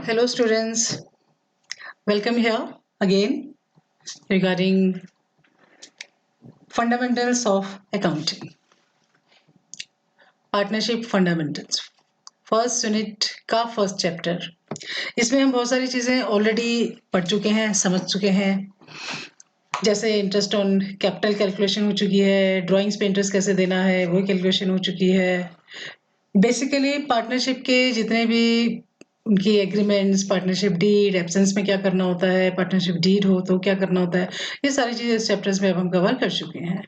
Hello students, welcome here again regarding fundamentals of accounting, partnership fundamentals, first unit का first chapter. इसमें हम बहुत सारी चीज़ें ऑलरेडी पढ़ चुके हैं, समझ चुके हैं, जैसे इंटरेस्ट ऑन कैपिटल कैलकुलेशन हो चुकी है, ड्राइंग्स पे इंटरेस्ट कैसे देना है वो कैलकुलेशन हो चुकी है। बेसिकली पार्टनरशिप के जितने भी उनकी एग्रीमेंट्स, पार्टनरशिप डीड, एब्सेंस में क्या करना होता है, पार्टनरशिप डीड हो तो क्या करना होता है, ये सारी चीज़ें इस चैप्टर्स में अब हम कवर कर चुके हैं।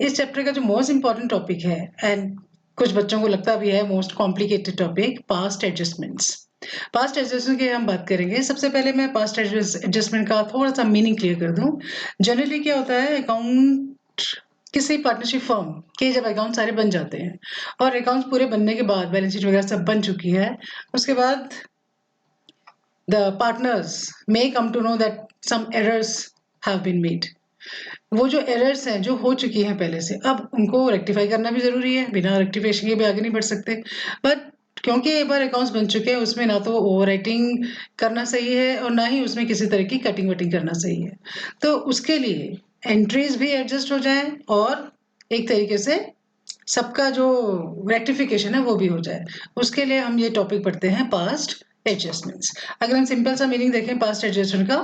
इस चैप्टर का जो मोस्ट इंपॉर्टेंट टॉपिक है एंड कुछ बच्चों को लगता भी है most complicated topic, past adjustments. Past adjustment की हम बात करेंगे। सबसे पहले मैं पास्ट एडजस्टमेंट का थोड़ा सा मीनिंग क्लियर कर दूं। जनरली क्या होता है, अकाउंट किसी पार्टनरशिप फर्म के जब अकाउंट सारे बन जाते हैं और अकाउंट्स पूरे बनने के बाद बैलेंस शीट वगैरह सब बन चुकी है, उसके बाद the partners may come to know that some errors have been made. वो जो एरर्स हैं जो हो चुकी हैं पहले से, अब उनको रेक्टिफाई करना भी जरूरी है, बिना रेक्टिफिकेशन के भी आगे नहीं बढ़ सकते। बट क्योंकि एक बार अकाउंट्स बन चुके हैं, उसमें ना तो ओवर राइटिंग करना सही है और ना ही उसमें किसी तरह की कटिंग वटिंग करना सही है। तो उसके लिए एंट्रीज भी एडजस्ट हो जाए और एक तरीके से सबका जो रेक्टिफिकेशन है वो भी हो जाए, उसके लिए हम ये टॉपिक पढ़ते हैं पास्ट एडजस्टमेंट्स। अगर हम सिंपल सा मीनिंग देखें पास्ट एडजस्टमेंट का,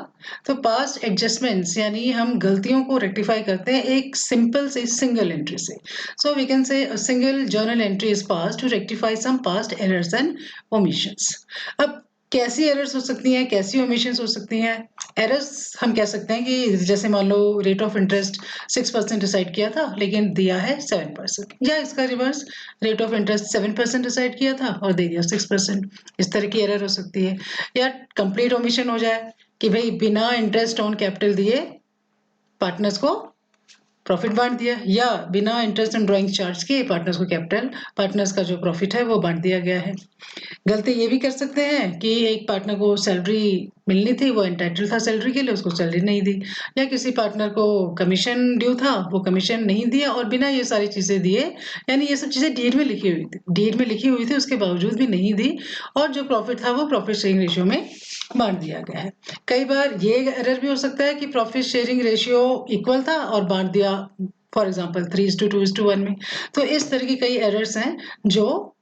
तो पास्ट एडजस्टमेंट्स यानी हम गलतियों को रेक्टिफाई करते हैं एक सिंपल से सिंगल एंट्री से। सो we can say a single journal entry is passed to rectify some past errors and omissions. अब कैसी एरर्स हो सकती हैं, कैसी ओमिशंस हो सकती हैं? एरर्स हम कह सकते हैं कि जैसे मान लो रेट ऑफ इंटरेस्ट 6% डिसाइड किया था लेकिन दिया है 7%, या इसका reverse, rate of interest 7% decide किया था और दे दिया 6%। इस तरह की एरर हो सकती है। या कंप्लीट ओमिशन हो जाए कि भाई बिना इंटरेस्ट ऑन कैपिटल दिए पार्टनर्स को प्रॉफिट बांट दिया, या बिना इंटरेस्ट ऑन ड्राइंग चार्ज किए पार्टनर्स को कैपिटल, पार्टनर्स का जो प्रॉफिट है वो बांट दिया गया है। गलती ये भी कर सकते हैं कि एक पार्टनर को सैलरी मिलनी थी, वो एंटाइटल था सैलरी के लिए, उसको सैलरी नहीं दी, या किसी पार्टनर को कमीशन ड्यू था, वो कमीशन नहीं दिया और बिना ये सारी चीज़ें दिए, यानी ये सब चीज़ें डीड में लिखी हुई थी, डीड में लिखी हुई थी उसके बावजूद भी नहीं दी, और जो प्रॉफिट था वो प्रॉफिट शेयरिंग रेशियो में बांट दिया गया है। कई बार ये एरर भी हो सकता है कि प्रॉफिट शेयरिंग रेशियो इक्वल था और बांट दिया फॉर एग्जाम्पल 3:2:1 में। तो इस तरह की कई एरर्स हैं जो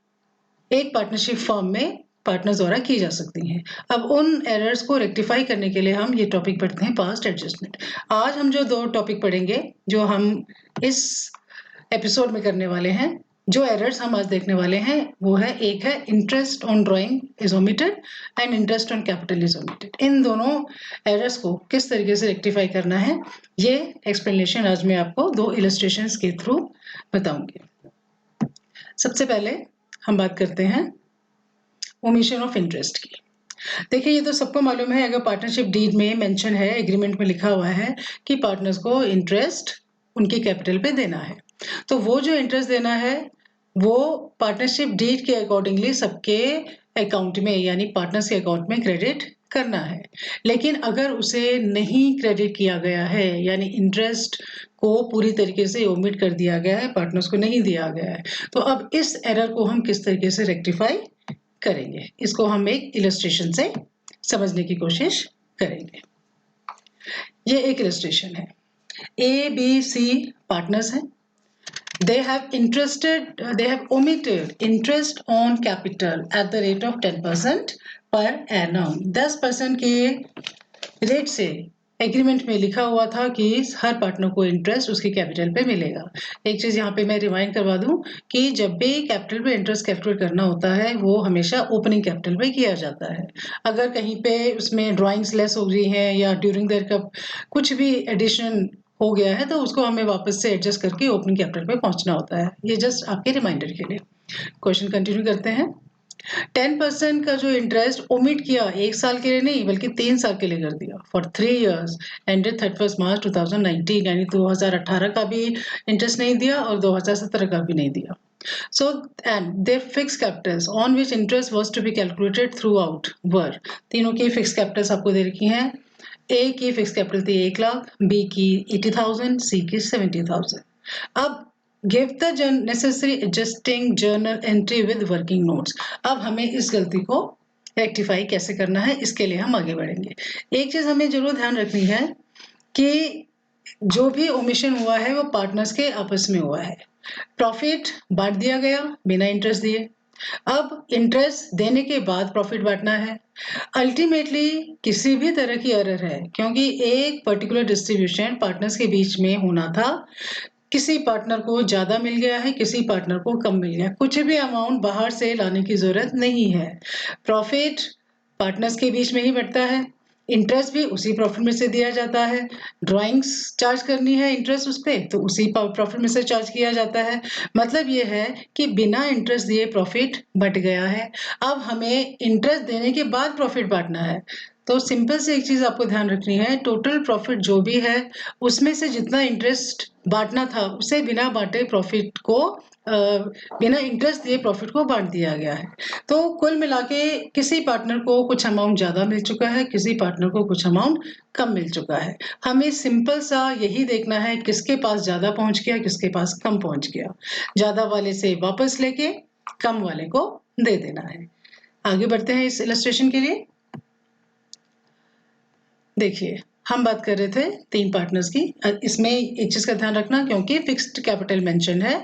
एक पार्टनरशिप फर्म में पार्टनर्स द्वारा की जा सकती हैं। अब उन एरर्स को रेक्टिफाई करने के लिए हम ये टॉपिक पढ़ते हैं पास्ट एडजस्टमेंट। आज हम जो दो टॉपिक पढ़ेंगे, जो हम इस एपिसोड में करने वाले हैं, जो एरर्स हम आज देखने वाले हैं वो है, एक है interest on drawing is omitted and interest on capital is omitted. इन दोनों एरर्स को किस तरीके से रेक्टिफाई करना है, ये एक्सप्लेनेशन आज मैं आपको दो इलस्ट्रेशंस के थ्रू बताऊंगी। सबसे पहले हम बात करते हैं ओमिशन ऑफ इंटरेस्ट की। देखिए, ये तो सबको मालूम है, अगर पार्टनरशिप डीड में मेंशन है, एग्रीमेंट में लिखा हुआ है कि पार्टनर्स को इंटरेस्ट उनकी कैपिटल पे देना है, तो वो जो इंटरेस्ट देना है वो पार्टनरशिप डीड के अकॉर्डिंगली सबके अकाउंट में यानी पार्टनर्स के अकाउंट में क्रेडिट करना है। लेकिन अगर उसे नहीं क्रेडिट किया गया है, यानी इंटरेस्ट को पूरी तरीके से ओमिट कर दिया गया है, पार्टनर्स को नहीं दिया गया है, तो अब इस एरर को हम किस तरीके से रेक्टिफाई करेंगे, इसको हम एक इलस्ट्रेशन से समझने की कोशिश करेंगे। ये एक इलस्ट्रेशन है। ए बी सी पार्टनर्स हैं। They have omitted interest on capital at the rate of 10% per annum। 10% के रेट से एग्रीमेंट में लिखा हुआ था कि हर पार्टनर को इंटरेस्ट उसकी कैपिटल पे मिलेगा। एक चीज़ यहाँ पे मैं रिमाइंड करवा दूँ कि जब भी कैपिटल पे इंटरेस्ट कैलकुलेट करना होता है वो हमेशा ओपनिंग कैपिटल पे किया जाता है। अगर कहीं पे उसमें ड्राइंग्स लेस हो गई हैं या ड्यूरिंग देयर का कुछ भी एडिशन हो गया है, तो उसको हमें वापस से एडजस्ट करके ओपनिंग कैपिटल पे पहुंचना होता है। ये जस्ट आपके रिमाइंडर के लिए। क्वेश्चन कंटिन्यू करते हैं। 10% का जो इंटरेस्ट ओमिट किया, एक साल के लिए नहीं बल्कि 3 साल के लिए कर दिया, फॉर 3 years एंडेड 31 मार्च 2019, यानी 2018 का भी इंटरेस्ट नहीं दिया और 2017 का भी नहीं दिया। So and their fixed capitals on which interest was to be calculated throughout were, तीनों की फिक्स कैपिटल्स आपको दे रखी हैं। ए की फिक्स कैपिटल थी 1 लाख, बी की 80,000, सी की 70,000। अब give the necessary adjusting journal entry with working notes. अब हमें इस गलती को रेक्टिफाई कैसे करना है, इसके लिए हम आगे बढ़ेंगे। एक चीज हमें जरूर ध्यान रखनी है कि जो भी ओमिशन हुआ है वो पार्टनर्स के आपस में हुआ है। प्रॉफिट बांट दिया गया बिना इंटरेस्ट दिए, अब इंटरेस्ट देने के बाद प्रॉफिट बांटना है। अल्टीमेटली किसी भी तरह की एरर है, क्योंकि एक पर्टिकुलर डिस्ट्रीब्यूशन पार्टनर्स के बीच में होना था, किसी पार्टनर को ज्यादा मिल गया है, किसी पार्टनर को कम मिल गया, कुछ भी अमाउंट बाहर से लाने की जरूरत नहीं है। प्रॉफिट पार्टनर्स के बीच में ही बढ़ता है, इंटरेस्ट भी उसी प्रॉफिट में से दिया जाता है। ड्राइंग्स चार्ज करनी है इंटरेस्ट उस पर, तो उसी प्रॉफिट में से चार्ज किया जाता है। मतलब ये है कि बिना इंटरेस्ट दिए प्रॉफिट बढ़ गया है, अब हमें इंटरेस्ट देने के बाद प्रॉफिट बांटना है। तो सिंपल से एक चीज आपको ध्यान रखनी है, टोटल प्रॉफिट जो भी है उसमें से जितना इंटरेस्ट बांटना था उसे बिना बांटे प्रॉफिट को बिना इंटरेस्ट दिए प्रॉफिट को बांट दिया गया है। तो कुल मिला के किसी पार्टनर को कुछ अमाउंट ज्यादा मिल चुका है, किसी पार्टनर को कुछ अमाउंट कम मिल चुका है। हमें सिंपल सा यही देखना है किसके पास ज्यादा पहुंच गया, किसके पास कम पहुंच गया। ज्यादा वाले से वापस लेके कम वाले को दे देना है। आगे बढ़ते हैं इस इलस्ट्रेशन के लिए। देखिए, हम बात कर रहे थे 3 पार्टनर्स की। इसमें एक चीज का ध्यान रखना, क्योंकि फिक्स्ड कैपिटल मेंशन है,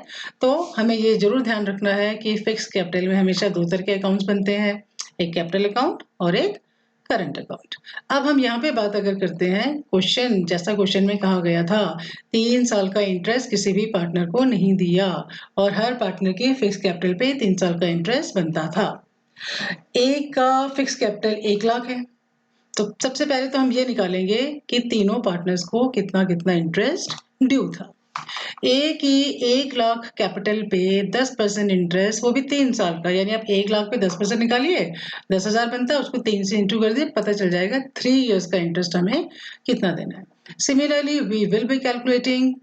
तो हमें ये जरूर ध्यान रखना है कि फिक्स्ड कैपिटल में हमेशा 2 तरह के अकाउंट्स बनते हैं, एक कैपिटल अकाउंट और एक करंट अकाउंट। अब हम यहाँ पे बात अगर करते हैं, क्वेश्चन जैसा क्वेश्चन में कहा गया था 3 साल का इंटरेस्ट किसी भी पार्टनर को नहीं दिया, और हर पार्टनर की फिक्स कैपिटल पे 3 साल का इंटरेस्ट बनता था। एक का फिक्स कैपिटल 1 लाख है, तो सबसे पहले तो हम ये निकालेंगे कि तीनों पार्टनर्स को कितना कितना इंटरेस्ट ड्यू था। ए की 1 लाख कैपिटल पे 10% इंटरेस्ट, वो भी 3 साल का, यानी आप 1 लाख पे 10% निकालिए, 10,000 बनता है, उसको 3 से इंटू कर दिए, पता चल जाएगा 3 इयर्स का इंटरेस्ट हमें कितना देना है। Similarly we will be calculating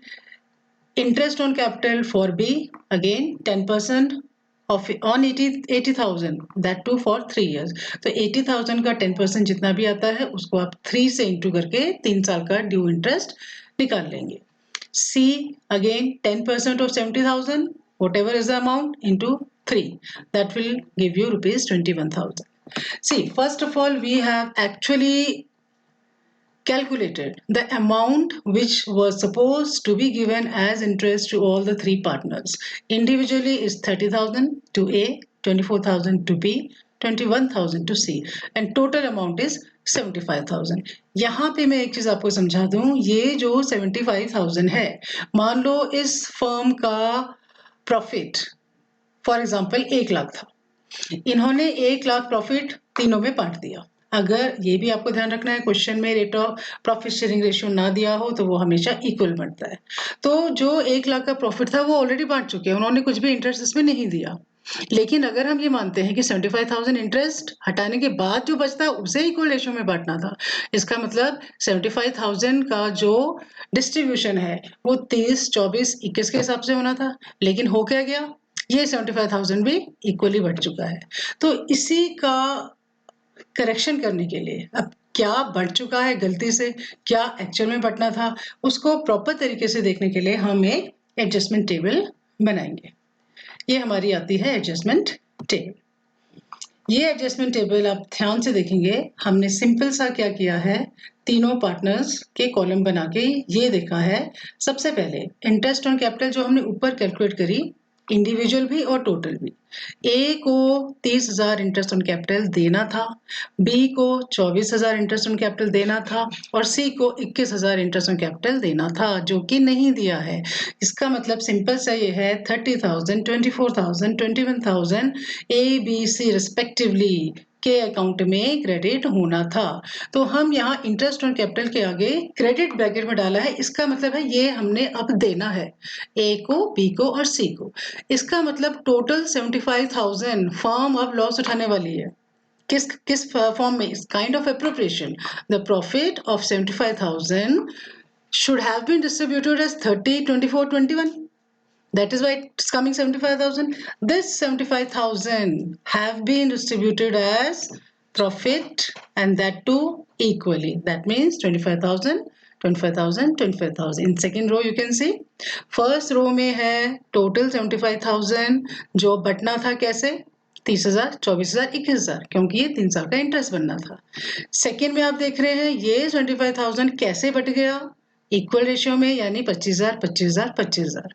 interest on capital for B, again 10% of on 80,000, that too for 3 years। तो 80,000 का 10% जितना भी आता है उसको आप 3 से इंटू करके 3 साल का ड्यू इंटरेस्ट निकाल लेंगे। C, again 10% of 70,000, whatever is the amount, into 3, that will give you rupees 21,000। See, first of all we have actually calculated the amount which was supposed to be given as interest to all the 3 partners. Individually is 30,000 to A, 24,000 to B, 21,000 to C, and total amount is 75,000। यहाँ पे मैं एक चीज आपको समझा दूं, ये जो 75,000 है, मान लो इस फर्म का प्रॉफिट फॉर एग्जाम्पल 1 लाख था, इन्होंने 1 लाख प्रॉफिट तीनों में बांट दिया। अगर ये भी आपको ध्यान रखना है, क्वेश्चन में rate of profit sharing ratio ना दिया हो तो वो हमेशा इक्वल बनता है। तो जो 1 लाख का प्रॉफिट था वो ऑलरेडी बांट चुके हैं, उन्होंने कुछ भी इंटरेस्ट इसमें नहीं दिया। लेकिन अगर हम ये मानते हैं कि 75,000 इंटरेस्ट हटाने के बाद जो बचता है उसे इक्वल रेशियो में बांटना था, इसका मतलब 75,000 का जो डिस्ट्रीब्यूशन है वो 30, 24, 21 के हिसाब से होना था। लेकिन हो क्या गया, ये 75,000 भी इक्वली बढ़ चुका है। तो इसी का करेक्शन करने के लिए, अब क्या बढ़ चुका है गलती से, क्या एक्चुअल में बढ़ना था, उसको प्रॉपर तरीके से देखने के लिए हम एक एडजस्टमेंट टेबल बनाएंगे। ये हमारी आती है एडजस्टमेंट टेबल। ये एडजस्टमेंट टेबल आप ध्यान से देखेंगे, हमने सिंपल सा क्या किया है, तीनों पार्टनर्स के कॉलम बना के ये देखा है। सबसे पहले इंटरेस्ट ऑन कैपिटल जो हमने ऊपर कैलकुलेट करी, इंडिविजुअल भी और टोटल भी। ए को 30,000 इंटरेस्ट ऑन कैपिटल देना था, बी को 24,000 इंटरेस्ट ऑन कैपिटल देना था, और सी को 21,000 इंटरेस्ट ऑन कैपिटल देना था, जो कि नहीं दिया है। इसका मतलब सिंपल सा ये है, 30,000, 24,000, 21,000 ए बी सी रिस्पेक्टिवली के अकाउंट में क्रेडिट होना था। तो हम यहाँ इंटरेस्ट ऑन कैपिटल के आगे क्रेडिट ब्रैकेट में डाला है, इसका मतलब है ये हमने अब देना है ए को, बी को और सी को। इसका मतलब टोटल 75,000 फर्म अब लॉस उठाने वाली है। किस फॉर्म में? इस kind of appropriation. The profit of 75,000 should have been distributed as 30, 24, 21. That is why it's coming 75,000. This 75,000 have been distributed as profit, and that too equally. That means 25,000, 25,000, 25,000. In second row you can see, first row में है total 75,000 जो बटना था कैसे, 30,000, 24,000, 21,000, क्योंकि ये 3 साल का इंटरेस्ट बनना था। सेकेंड में आप देख रहे हैं ये 25,000 कैसे बट गया, इक्वल रेशियो में, यानी 25,000, 25,000, 25,000।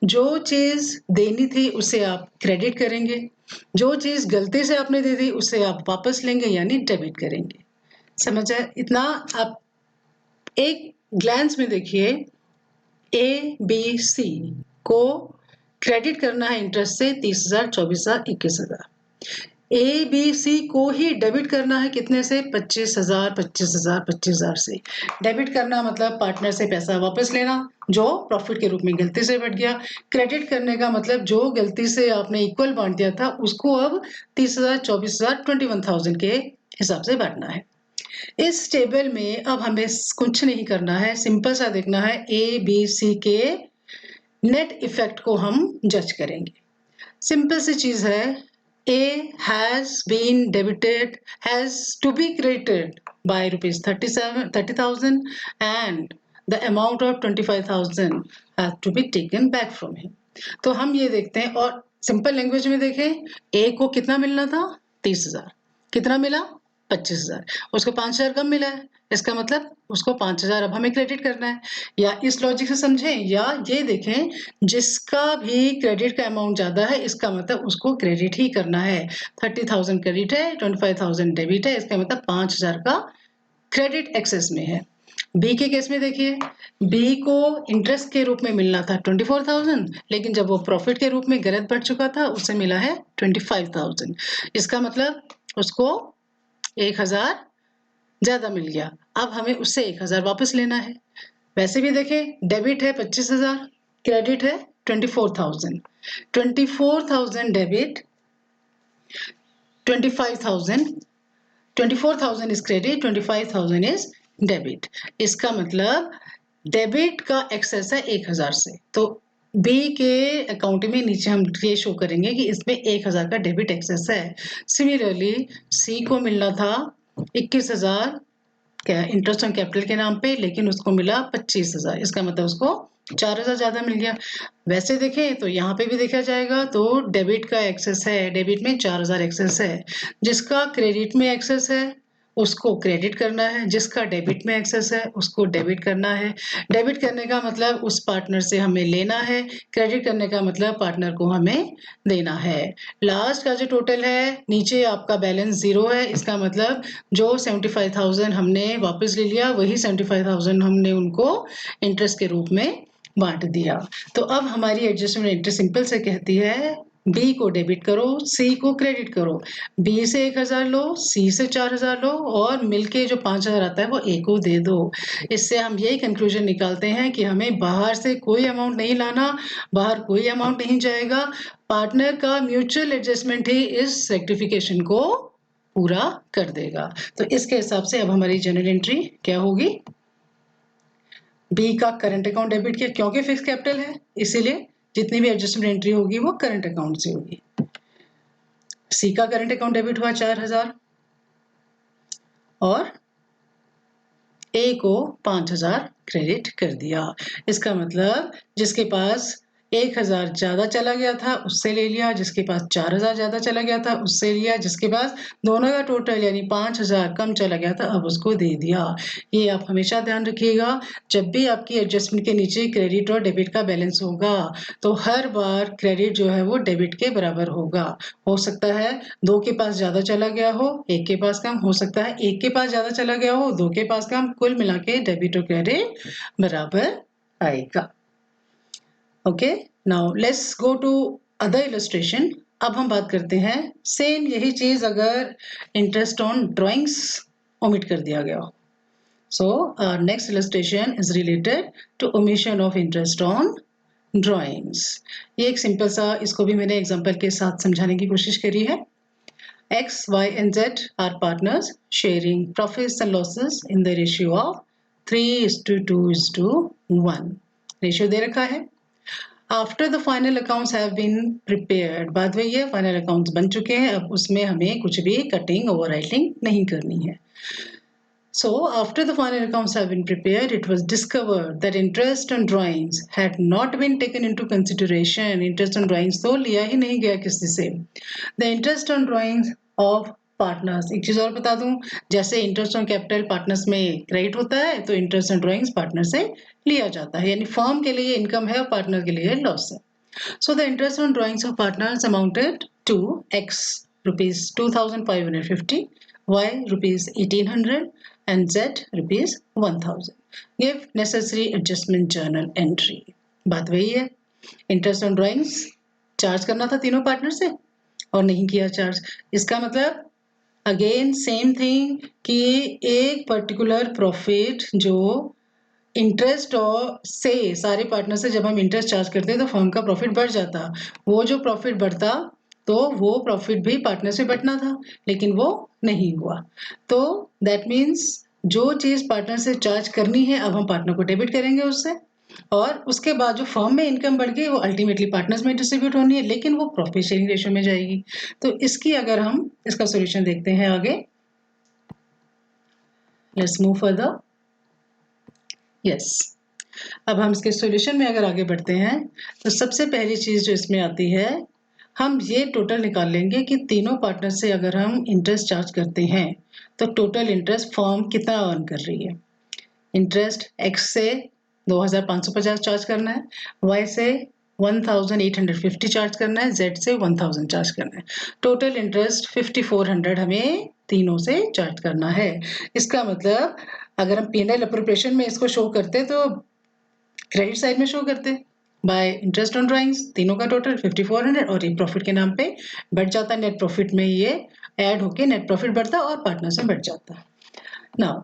जो चीज देनी थी उसे आप क्रेडिट करेंगे, जो चीज गलती से आपने दे दी उसे आप वापस लेंगे यानी डेबिट करेंगे। समझ आया इतना? आप एक ग्लैंस में देखिए, ए बी सी को क्रेडिट करना है इंटरेस्ट से 30,000, 24,000, 21,000। ए बी सी को ही डेबिट करना है कितने से, 25,000, 25,000, 25,000 से। डेबिट करना मतलब पार्टनर से पैसा वापस लेना जो प्रॉफिट के रूप में गलती से बढ़ गया। क्रेडिट करने का मतलब जो गलती से आपने इक्वल बांट दिया था उसको अब 30,000, 24,000, 21,000 के हिसाब से बांटना है। इस टेबल में अब हमें कुछ नहीं करना है, सिंपल सा देखना है ए बी सी के नेट इफेक्ट को हम जज करेंगे। सिंपल सी चीज है, A has been debited, has to be credited by rupees 30,000 and the amount of 25,000 has to be taken back from him. तो हम ये देखते हैं और सिंपल लैंग्वेज में देखें, A को कितना मिलना था, 30,000, कितना मिला, 25,000, उसको 5,000 कम मिला है, इसका मतलब उसको 5,000 अब हमें क्रेडिट करना है। या इस लॉजिक से समझें, या ये देखें जिसका भी क्रेडिट का अमाउंट ज्यादा है इसका मतलब उसको क्रेडिट ही करना है। 30,000 क्रेडिट है, 25,000 डेबिट है, इसका मतलब 5,000 का क्रेडिट एक्सेस में है। बी के केस में देखिए, बी को इंटरेस्ट के रूप में मिलना था 24,000, लेकिन जब वो प्रॉफिट के रूप में गलत बढ़ चुका था उससे मिला है 25,000। इसका मतलब उसको 1,000 ज्यादा मिल गया, अब हमें उससे 1,000 वापस लेना है। वैसे भी देखें, डेबिट है 25,000, क्रेडिट है 24,000, 24,000 debit, 25,000, 24,000 is credit, 25,000 is debit. इसका मतलब डेबिट का एक्सेस है 1,000 से, तो बी के अकाउंट में नीचे हम ये शो करेंगे कि इसमें 1,000 का डेबिट एक्सेस है। सिमिलरली सी को मिलना था 21,000 इंटरेस्ट ऑन कैपिटल के नाम पे, लेकिन उसको मिला 25,000, इसका मतलब उसको 4,000 ज्यादा मिल गया। वैसे देखें तो यहाँ पे भी देखा जाएगा तो डेबिट का एक्सेस है, डेबिट में 4,000 एक्सेस है। जिसका क्रेडिट में एक्सेस है उसको क्रेडिट करना है, जिसका डेबिट में एक्सेस है उसको डेबिट करना है। डेबिट करने का मतलब उस पार्टनर से हमें लेना है, क्रेडिट करने का मतलब पार्टनर को हमें देना है। लास्ट का जो टोटल है, नीचे आपका बैलेंस 0 है, इसका मतलब जो 75,000 हमने वापस ले लिया वही 75,000 हमने उनको इंटरेस्ट के रूप में बांट दिया। तो अब हमारी एडजस्टमेंट इंटरेस्ट सिंपल से कहती है, बी को डेबिट करो, सी को क्रेडिट करो, बी से 1,000 लो, सी से 4,000 लो और मिलके जो 5,000 आता है वो ए को दे दो। इससे हम यही कंक्लूजन निकालते हैं कि हमें बाहर से कोई अमाउंट नहीं लाना, बाहर कोई अमाउंट नहीं जाएगा, पार्टनर का म्यूचुअल एडजस्टमेंट ही इस रेक्टिफिकेशन को पूरा कर देगा। तो इसके हिसाब से अब हमारी जनरल एंट्री क्या होगी, बी का करंट अकाउंट डेबिट किया, क्योंकि फिक्स कैपिटल है इसीलिए जितनी भी एडजस्टमेंट एंट्री होगी वो करंट अकाउंट से होगी। सी का करंट अकाउंट डेबिट हुआ 4,000 और ए को 5,000 क्रेडिट कर दिया। इसका मतलब जिसके पास 1,000 ज्यादा चला गया था उससे ले लिया, जिसके पास 4,000 ज्यादा चला गया था उससे लिया, जिसके पास दोनों का टोटल यानी 5,000 कम चला गया था अब उसको दे दिया। ये आप हमेशा ध्यान रखिएगा, जब भी आपकी एडजस्टमेंट के नीचे क्रेडिट और डेबिट का बैलेंस होगा तो हर बार क्रेडिट जो है वो डेबिट के बराबर होगा। हो सकता है दो के पास ज्यादा चला गया हो, एक के पास कम, हो सकता है एक के पास ज्यादा चला गया हो, दो के पास कम, कुल मिला के डेबिट और क्रेडिट बराबर आएगा। Okay, now let's go to other illustration. अब हम बात करते हैं सेम यही चीज अगर इंटरेस्ट ऑन ड्राइंग्स ओमिट कर दिया गया हो। So next illustration is related to omission of interest on drawings. ये एक सिंपल सा, इसको भी मैंने एग्जांपल के साथ समझाने की कोशिश करी है। X, Y and Z are partners sharing profits and losses in the ratio of 3:2:1। Ratio दे रखा है। After the final accounts have been prepared, बाद में ये फाइनल अकाउंट्स बन चुके हैं, अब उसमें हमें कुछ भी कटिंग ओवर राइटिंग नहीं करनी है। So, after the final accounts have been prepared, it was discovered that interest on drawings had not been taken into consideration. Interest on drawings तो लिया ही नहीं गया किसी से. The interest on drawings of partners. एक चीज और बता दूं, जैसे इंटरेस्ट ऑन कैपिटल पार्टनर्स में क्रेडिट होता है, तो इंटरेस्ट ऑन ड्राइंग्स पार्टनर से लिया जाता है. यानी फर्म के लिए इनकम है और पार्टनर के लिए लॉस है. So the interest on drawings of partners amounted to X rupees 2,550, Y rupees 1,800, and Z rupees 1,000. Give necessary adjustment journal entry. बात वही है, इंटरेस्ट ऑन ड्राइंग्स चार्ज करना था तीनों पार्टनर से और नहीं किया चार्ज. इसका मतलब अगेन सेम थिंग कि एक पर्टिकुलर प्रॉफिट जो इंटरेस्ट और से सारे पार्टनर से जब हम इंटरेस्ट चार्ज करते हैं तो फर्म का प्रॉफिट बढ़ जाता. वो जो प्रॉफिट बढ़ता तो वो प्रॉफिट भी पार्टनर से बटना था, लेकिन वो नहीं हुआ. तो दैट मीन्स जो चीज पार्टनर से चार्ज करनी है अब हम पार्टनर को डेबिट करेंगे उससे, और उसके बाद जो फर्म में इनकम बढ़ गई वो अल्टीमेटली पार्टनर्स में डिस्ट्रीब्यूट होनी है, लेकिन वो प्रॉफिट शेयरिंग रेशियो में जाएगी. तो इसकी अगर हम इसका सॉल्यूशन देखते हैं आगे, लेट्स मूव फर्दर. यस, अब हम इसके सॉल्यूशन में अगर आगे बढ़ते हैं तो सबसे पहली चीज जो इसमें आती है, हम ये टोटल निकाल लेंगे कि तीनों पार्टनर से अगर हम इंटरेस्ट चार्ज करते हैं तो टोटल इंटरेस्ट फर्म कितना अर्न कर रही है. इंटरेस्ट एक्स से 2,550 चार्ज करना है, वाई से 1,850 चार्ज करना है, जेड से 1,000 चार्ज करना है. टोटल इंटरेस्ट 5,400 हमें तीनों से चार्ज करना है. इसका मतलब अगर हम P&L अप्रोप्रिएशन में इसको शो करते तो क्रेडिट साइड में शो करते बाय इंटरेस्ट ऑन ड्राइंग्स, तीनों का टोटल 5,400, और ये प्रॉफिट के नाम पे बढ़ जाता. नेट प्रॉफिट में ये ऐड होके नेट प्रॉफिट बढ़ता और पार्टनर से बढ़ जाता. Now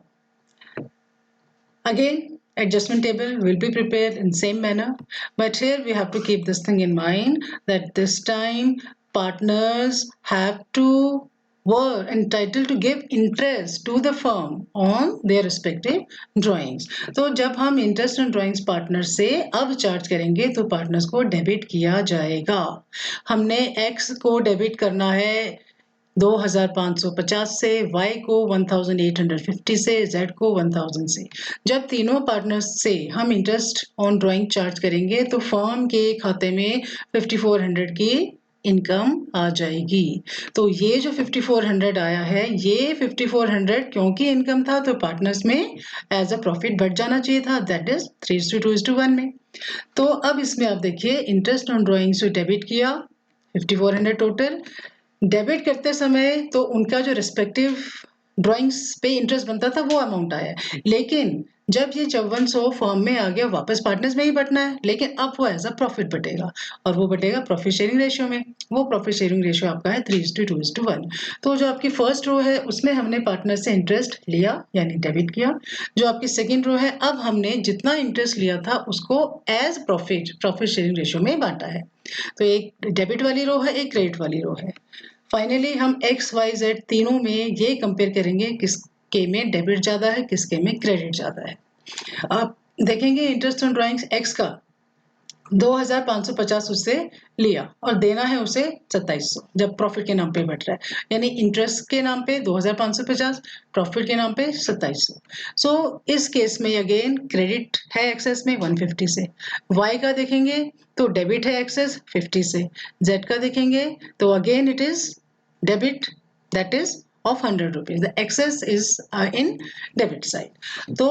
again adjustment table will be prepared in same manner, but here we have to keep this thing in mind that this time partners have to were entitled to give interest to the firm on their respective drawings. तो जब हम interest on drawings partner से अब charge करेंगे तो partners को debit किया जाएगा. हमने X को डेबिट करना है 2,550 से, Y को 1,850 से, Z को 1,000 से. जब तीनों पार्टनर्स से हम इंटरेस्ट ऑन ड्राइंग चार्ज करेंगे तो फर्म के खाते में 5,400 की इनकम आ जाएगी. तो ये जो 5,400 आया है, ये 5,400 क्योंकि इनकम था तो पार्टनर्स में एज अ प्रॉफिट बढ़ जाना चाहिए था, दैट इज 3:2:1 में. तो अब इसमें आप देखिए इंटरेस्ट ऑन ड्राइंग से डेबिट किया 5,400 टोटल. डेबिट करते समय तो उनका जो रिस्पेक्टिव ड्राइंग्स पे इंटरेस्ट बनता था वो अमाउंट आया, लेकिन जब ये 5400 फॉर्म में आ गया वापस पार्टनर्स में ही बटना है, लेकिन अब वो एज अ प्रॉफिट बटेगा और वो बटेगा प्रॉफिट शेयरिंग रेशियो में. वो प्रॉफिट शेयरिंग रेशियो आपका है 3:2:1. तो जो आपकी फर्स्ट रो है उसमें हमने पार्टनर से इंटरेस्ट लिया यानी डेबिट किया. जो आपकी सेकेंड रो है, अब हमने जितना इंटरेस्ट लिया था उसको एज प्रॉफिट शेयरिंग रेशियो में बांटा है. तो एक डेबिट वाली रो है, एक क्रेडिट वाली रो है. फाइनली हम एक्स वाई जेड तीनों में ये कंपेयर करेंगे किसके में डेबिट ज्यादा है, किसके में क्रेडिट ज्यादा है. आप देखेंगे इंटरेस्ट ऑन ड्राइंग्स एक्स का 2,550 उससे लिया और देना है उसे 2,700 जब प्रॉफिट के नाम पे बढ़ रहा है, यानी इंटरेस्ट के नाम पे 2,550, प्रॉफिट के नाम पे 2,700. सो इस केस में अगेन क्रेडिट है एक्सेस में 150 से. वाई का देखेंगे तो डेबिट है एक्सेस 50 से. जेड का देखेंगे तो again it is debit, that is of 100 rupees. The excess is in debit side. तो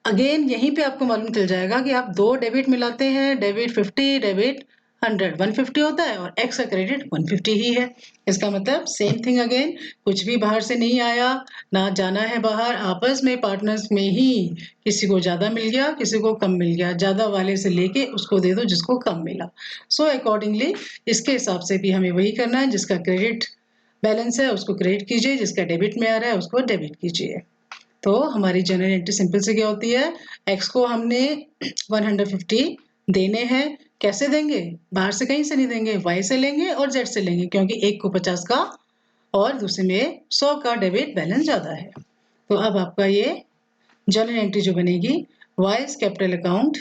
अगेन यहीं पे आपको मालूम चल जाएगा कि आप दो डेबिट मिलाते हैं, डेबिट 50, डेबिट 100, 150 होता है और एक्स का क्रेडिट 150 ही है. इसका मतलब सेम थिंग अगेन, कुछ भी बाहर से नहीं आया, ना जाना है बाहर, आपस में पार्टनर्स में ही किसी को ज्यादा मिल गया, किसी को कम मिल गया, ज्यादा वाले से लेके उसको दे दो जिसको कम मिला. सो अकॉर्डिंगली इसके हिसाब से भी हमें वही करना है, जिसका क्रेडिट बैलेंस है उसको क्रेडिट कीजिए, जिसका डेबिट में आ रहा है उसको डेबिट कीजिए. तो हमारी जनरल एंट्री सिंपल से क्या होती है, एक्स को हमने 150 देने हैं, कैसे देंगे, बाहर से कहीं से नहीं देंगे, वाई से लेंगे और जेड से लेंगे, क्योंकि एक को 50 का और दूसरे में 100 का डेबिट बैलेंस ज्यादा है. तो अब आपका ये जनरल एंट्री जो बनेगी, वाई's कैपिटल अकाउंट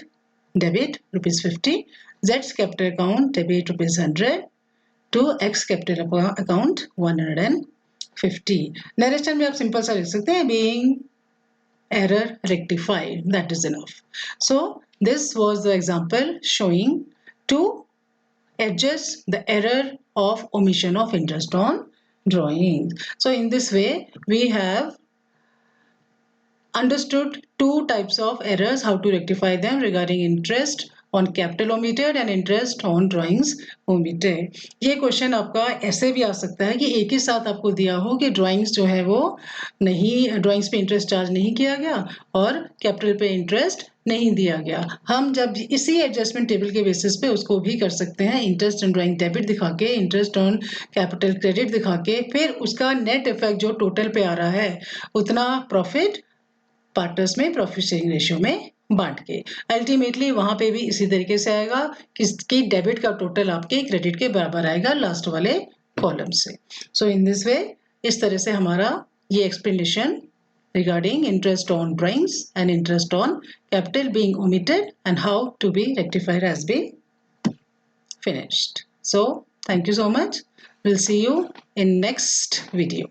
डेबिट ₹50, जेड्स capital account debit ₹100 to X capital account 150. Narration में आप सिंपल सा लिख सकते हैं, being error rectified. That is enough. So this was the example showing to adjust the error of omission of interest on drawings. So in this way we have understood two types of errors, how to rectify them regarding interest on capital omitted and interest on drawings omitted. ये question आपका ऐसे भी आ सकता है कि एक ही साथ आपको दिया हो कि ड्राइंग्स जो है वो नहीं, ड्राइंग्स पे इंटरेस्ट चार्ज नहीं किया गया और कैपिटल पे इंटरेस्ट नहीं दिया गया। हम जब इसी एडजस्टमेंट टेबल के बेसिस पे उसको भी कर सकते हैं, इंटरेस्ट ऑन ड्राइंग डेबिट दिखा के, इंटरेस्ट ऑन कैपिटल क्रेडिट दिखा के, फिर उसका नेट इफेक्ट जो टोटल पे आ रहा है उतना प्रॉफिट पार्टनर्स में प्रॉफिट शेयरिंग रेशियो में बांट के अल्टीमेटली वहां पे भी इसी तरीके से आएगा कि डेबिट का टोटल आपके क्रेडिट के बराबर आएगा लास्ट वाले कॉलम से। सो इन दिस वे इस तरह से हमारा ये explanation regarding interest on drawings and interest on capital being omitted and how to be rectified has been finished. So thank you so much. We'll see you in next video.